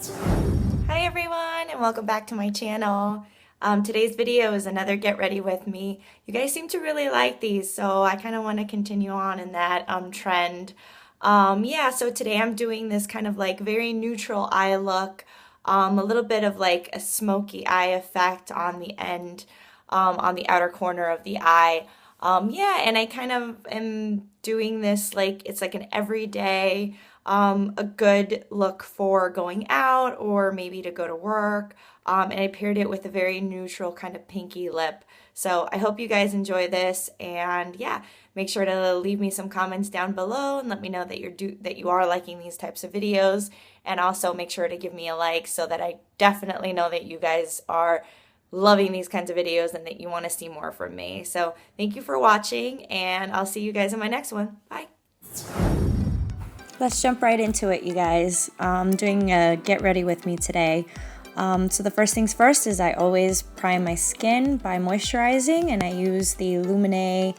Hi everyone and welcome back to my channel. Today's video is another get ready with me. You guys seem to really like these, so I kind of want to continue on in that trend. Yeah, so today I'm doing this kind of like very neutral eye look, a little bit of like a smoky eye effect on the end, on the outer corner of the eye. Yeah, and I kind of am doing this like it's like an everyday, a good look for going out or maybe to go to work. And I paired it with a very neutral kind of pinky lip. So I hope you guys enjoy this, and yeah, make sure to leave me some comments down below and let me know that you are liking these types of videos, and also make sure to give me a like so that I definitely know that you guys are loving these kinds of videos and that you want to see more from me. So thank you for watching, and I'll see you guys in my next one. Bye. Let's jump right into it, you guys. Doing a get ready with me today. So the first things first is I always prime my skin by moisturizing, and I use the Lumine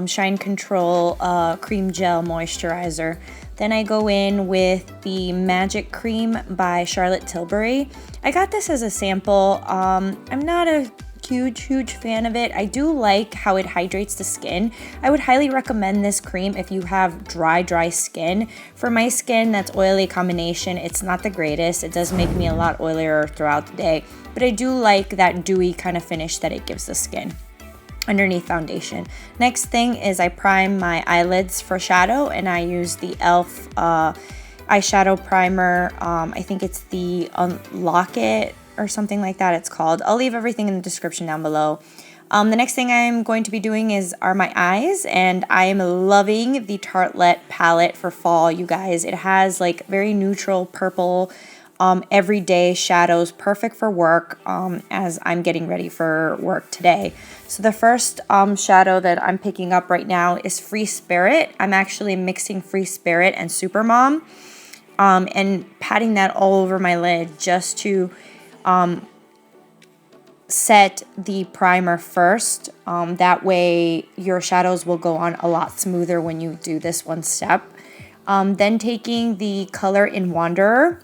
Shine Control Cream Gel Moisturizer. Then I go in with the Magic Cream by Charlotte Tilbury. I got this as a sample. I'm not a huge fan of it. I do like how it hydrates the skin. I would highly recommend this cream if you have dry skin. For my skin, that's oily combination. It's not the greatest. It does make me a lot oilier throughout the day, but I do like that dewy kind of finish that it gives the skin underneath foundation. Next thing is I prime my eyelids for shadow, and I use the e.l.f. eyeshadow primer. I think it's the Unlock It or something like that it's called. I'll leave everything in the description down below. The next thing I'm going to be doing are my eyes, and I am loving the Tartelette palette for fall, you guys. It has like very neutral purple, everyday shadows, perfect for work, as I'm getting ready for work today. So the first shadow that I'm picking up right now is Free Spirit. I'm actually mixing Free Spirit and Supermom, and patting that all over my lid just to set the primer first. That way your shadows will go on a lot smoother when you do this one step. Then taking the color in Wanderer,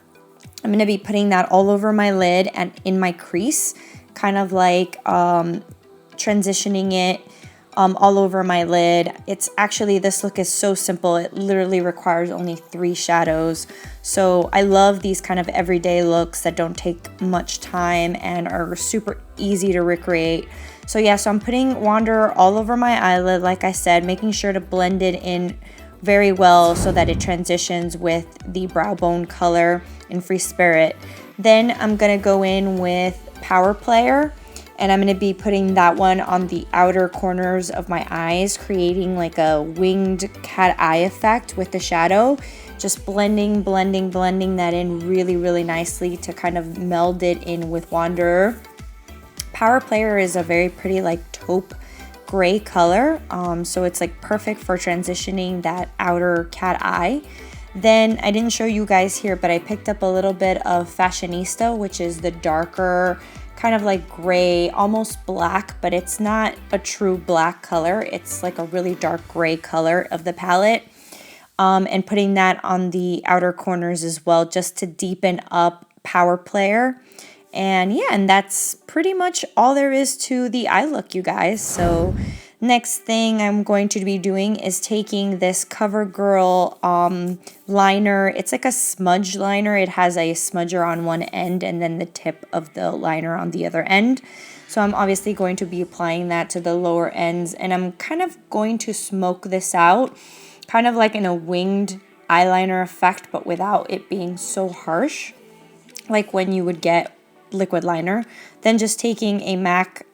I'm going to be putting that all over my lid and in my crease, kind of like transitioning it all over my lid. It's actually, this look is so simple. It literally requires only 3 shadows. So I love these kind of everyday looks that don't take much time and are super easy to recreate. So yeah, so I'm putting Wanderer all over my eyelid, like I said, making sure to blend it in very well so that it transitions with the brow bone color in Free Spirit. Then I'm gonna go in with Power Player, and I'm going to be putting that one on the outer corners of my eyes, creating like a winged cat eye effect with the shadow. Just blending that in really nicely to kind of meld it in with Wanderer. Power Player is a very pretty like taupe gray color, so it's like perfect for transitioning that outer cat eye. Then I didn't show you guys here, but I picked up a little bit of Fashionista, which is the darker kind of like gray, almost black, but it's not a true black color. It's like a really dark gray color of the palette. And putting that on the outer corners as well, just to deepen up Power Player. And yeah, and that's pretty much all there is to the eye look, you guys. So next thing I'm going to be doing is taking this CoverGirl liner. It's like a smudge liner. It has a smudger on one end and then the tip of the liner on the other end. So I'm obviously going to be applying that to the lower ends, and I'm kind of going to smoke this out, kind of like in a winged eyeliner effect, but without it being so harsh, like when you would get liquid liner. Then just taking a MAC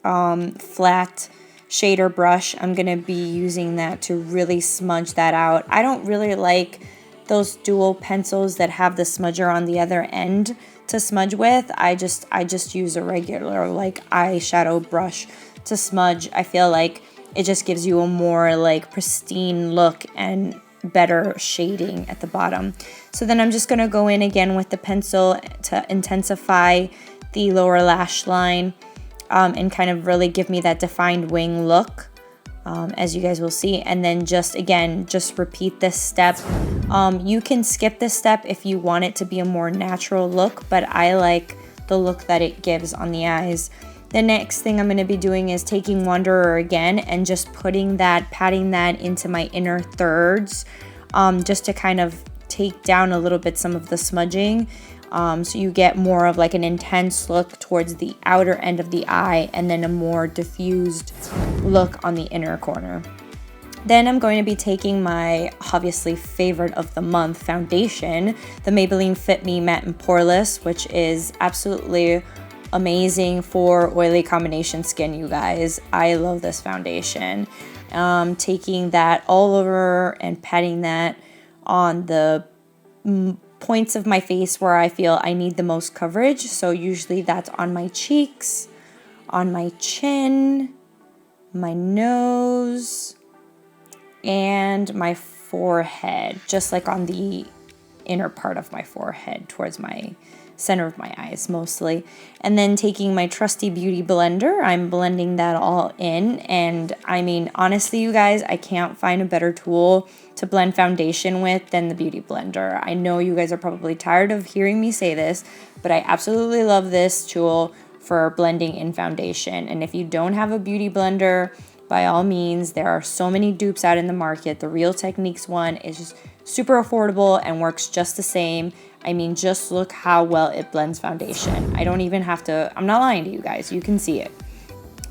flat shader brush, I'm going to be using that to really smudge that out. I don't really like those dual pencils that have the smudger on the other end to smudge with. I just use a regular like eyeshadow brush to smudge. I feel like it just gives you a more like pristine look and better shading at the bottom. So then I'm just going to go in again with the pencil to intensify the lower lash line, and kind of really give me that defined wing look. as you guys will see. And then just repeat this step. You can skip this step if you want it to be a more natural look, but I like the look that it gives on the eyes. The next thing I'm going to be doing is taking Wanderer again and just patting that into my inner thirds, just to kind of take down a little bit some of the smudging. So you get more of like an intense look towards the outer end of the eye and then a more diffused look on the inner corner. Then I'm going to be taking my obviously favorite of the month foundation, the Maybelline Fit Me Matte and Poreless, which is absolutely amazing for oily combination skin, you guys. I love this foundation. Taking that all over and patting that on the points of my face where I feel I need the most coverage. So usually that's on my cheeks, on my chin, my nose, and my forehead, just like on the inner part of my forehead towards my center of my eyes mostly. And then taking my trusty beauty blender, I'm blending that all in. And I mean, honestly, you guys, I can't find a better tool to blend foundation with than the beauty blender. I know you guys are probably tired of hearing me say this, but I absolutely love this tool for blending in foundation. And if you don't have a beauty blender, by all means, there are so many dupes out in the market. The Real Techniques one is just super affordable and works just the same. I mean, just look how well it blends foundation. I don't even have to, I'm not lying to you guys, you can see it.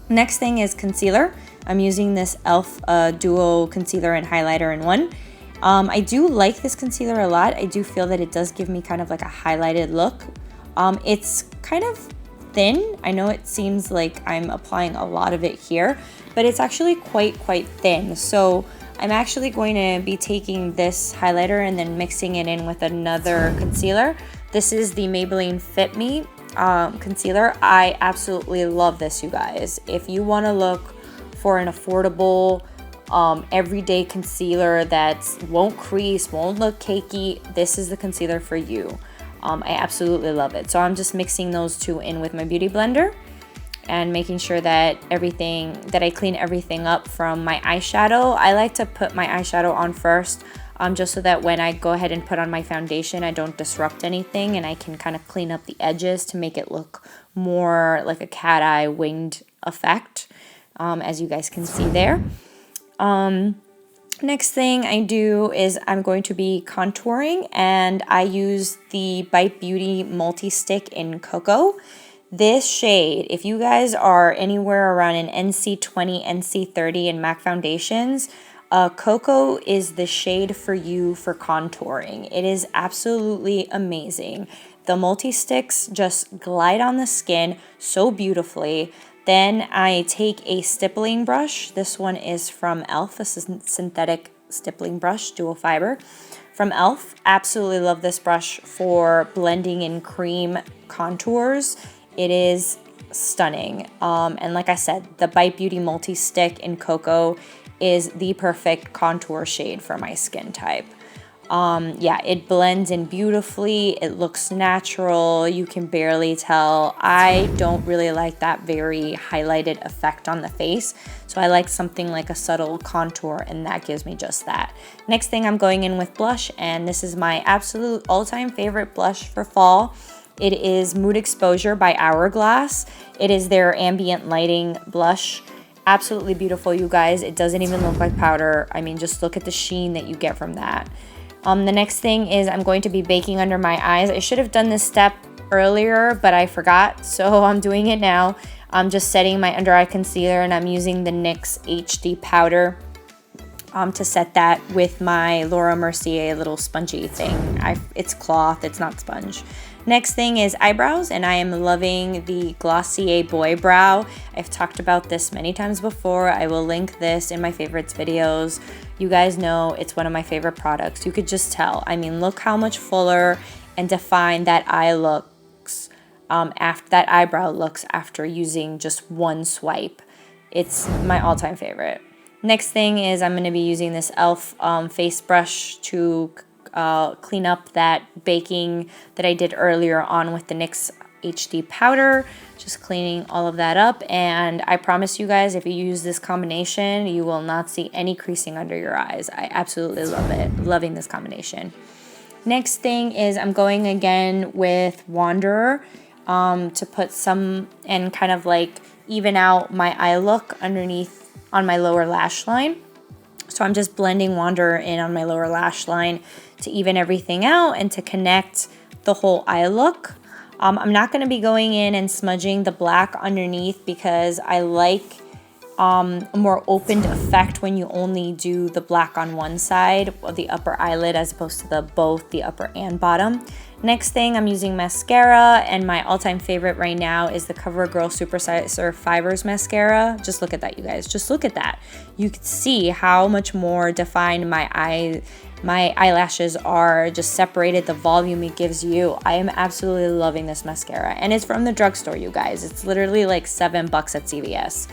Next thing is concealer. I'm using this e.l.f. Duo Concealer and Highlighter in one. I do like this concealer a lot. I do feel that it does give me kind of like a highlighted look. It's kind of thin. I know it seems like I'm applying a lot of it here, but it's actually quite thin. So I'm actually going to be taking this highlighter and then mixing it in with another concealer. This is the Maybelline Fit Me concealer. I absolutely love this, you guys. If you want to look for an affordable everyday concealer that won't crease, won't look cakey, this is the concealer for you. I absolutely love it. So I'm just mixing those two in with my beauty blender and making sure that I clean everything up from my eyeshadow. I like to put my eyeshadow on first, just so that when I go ahead and put on my foundation, I don't disrupt anything and I can kind of clean up the edges to make it look more like a cat eye winged effect, as you guys can see there. Next thing I do is I'm going to be contouring, and I use the Bite Beauty Multi-Stick in Cocoa. This shade, if you guys are anywhere around an NC20, NC30 in MAC foundations, Cocoa is the shade for you for contouring. It is absolutely amazing. The multi-sticks just glide on the skin so beautifully. Then I take a stippling brush. This one is from e.l.f. This is a synthetic stippling brush, dual fiber from e.l.f. Absolutely love this brush for blending in cream contours. It is stunning. And like I said, the Bite Beauty Multi-Stick in Cocoa is the perfect contour shade for my skin type. Yeah, it blends in beautifully. It looks natural. You can barely tell. I don't really like that very highlighted effect on the face. So I like something like a subtle contour, and that gives me just that. Next thing, I'm going in with blush, and this is my absolute all-time favorite blush for fall. It is Mood Exposure by Hourglass. It is their ambient lighting blush. Absolutely beautiful, you guys. It doesn't even look like powder. I mean, just look at the sheen that you get from that. The next thing is I'm going to be baking under my eyes. I should have done this step earlier, but I forgot, so I'm doing it now. I'm just setting my under eye concealer, and I'm using the NYX HD powder to set that with my Laura Mercier little spongy thing. It's cloth, it's not sponge. Next thing is eyebrows, and I am loving the Glossier Boy Brow. I've talked about this many times before. I will link this in my favorites videos. You guys know it's one of my favorite products. You could just tell. I mean, look how much fuller and defined that eye looks, after that eyebrow looks after using just one swipe. It's my all-time favorite. Next thing is I'm going to be using this e.l.f. Face brush to clean up that baking that I did earlier on with the NYX HD powder, just cleaning all of that up. And I promise you guys, if you use this combination, you will not see any creasing under your eyes. I absolutely love it. Loving this combination. Next thing is I'm going again with Wanderer to put some and kind of like even out my eye look underneath on my lower lash line. So I'm just blending Wanderer in on my lower lash line to even everything out and to connect the whole eye look. I'm not going to be going in and smudging the black underneath because I like a more opened effect when you only do the black on one side of the upper eyelid as opposed to both the upper and bottom. Next thing, I'm using mascara, and my all-time favorite right now is the CoverGirl Supersizer Fibers Mascara. Just look at that, you guys. Just look at that. You can see how much more defined my eyelashes are, just separated, the volume it gives you. I am absolutely loving this mascara, and it's from the drugstore, you guys. It's literally like $7 at CVS.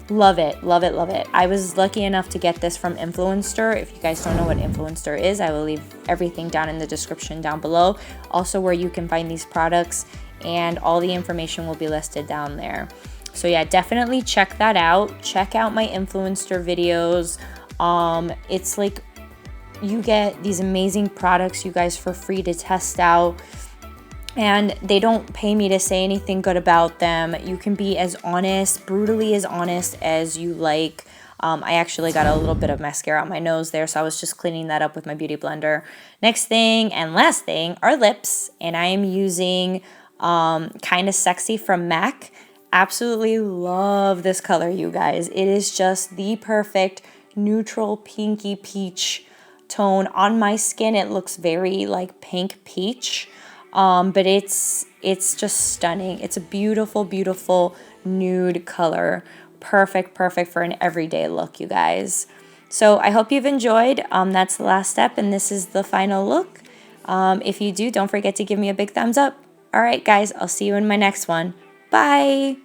Love it, love it, love it. I was lucky enough to get this from Influencer. If you guys don't know what Influencer is, I will leave everything down in the description down below. Also where you can find these products, and all the information will be listed down there. So yeah, definitely check that out. Check out my Influencer videos. It's like you get these amazing products, you guys, for free to test out. And they don't pay me to say anything good about them. You can be as honest, brutally as honest as you like. I actually got a little bit of mascara on my nose there, so I was just cleaning that up with my beauty blender. Next thing and last thing are lips, and I am using Kinda Sexy from MAC. Absolutely love this color, you guys. It is just the perfect neutral pinky peach tone. On my skin, it looks very like pink peach. But it's just stunning. It's a beautiful, beautiful nude color. Perfect for an everyday look, you guys. So I hope you've enjoyed. That's the last step, and this is the final look. If you do, don't forget to give me a big thumbs up. All right, guys, I'll see you in my next one. Bye.